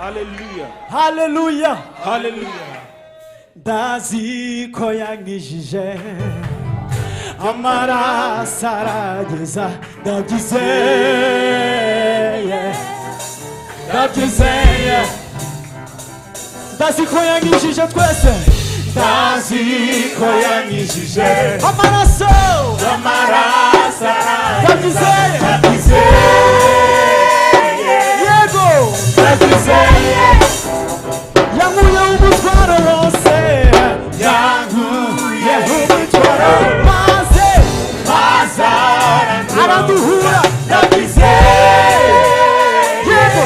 Hallelujah. Hallelujah. Hallelujah. Ndazi ko yangijije amaraso arageza ndabyizeye ndabyizeye ndazi ko yangijije twese ndazi ko yangijije amaraso arageza ndabyizeye yego ndabyizeye yankuye umutwaro wose yankuye umutwaro maze araduhura ndabyizeye yego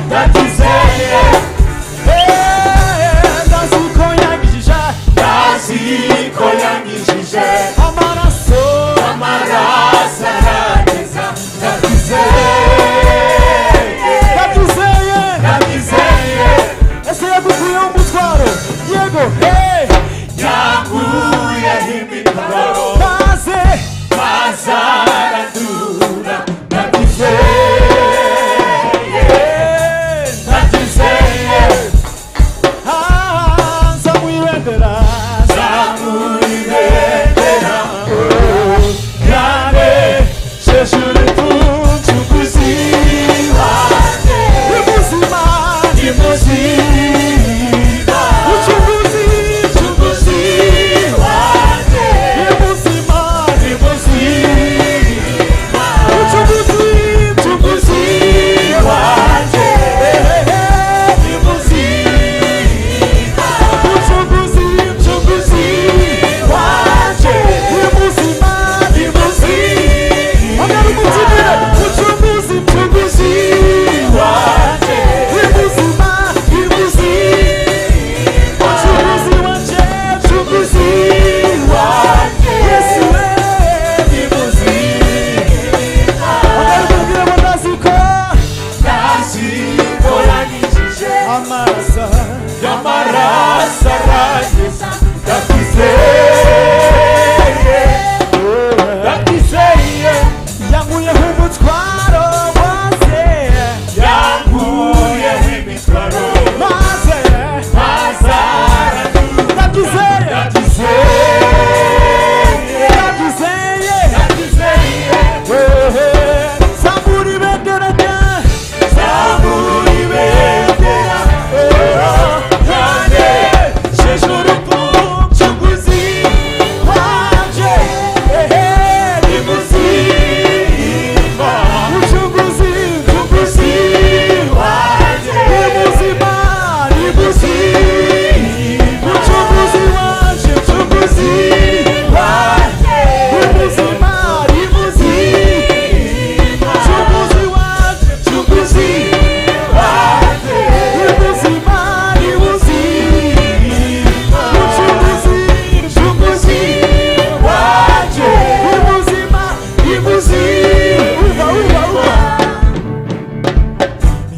ndabyizeye ndazi ko yangijije amaraso arageza ndabyizeye ese yagukuye umutwaro yego Yankuye imitwaro maze aradura ndabyizeye nzamwibendera yanesheje umucunguzi wanjye ubuzima imuzima ucunguzi wanjye ubuzima imuzima ucunguzi wanjye imuzima ucunguzi wanjye ubuzima ongera umubyinire ucunguzi wanjye ubuzima ucunguzi wanje umucunguzi wanjye yesu we imuzima ongera umubwire ngo ndazi ko ndazi ko yanyujije amaraso y'amaraso arageza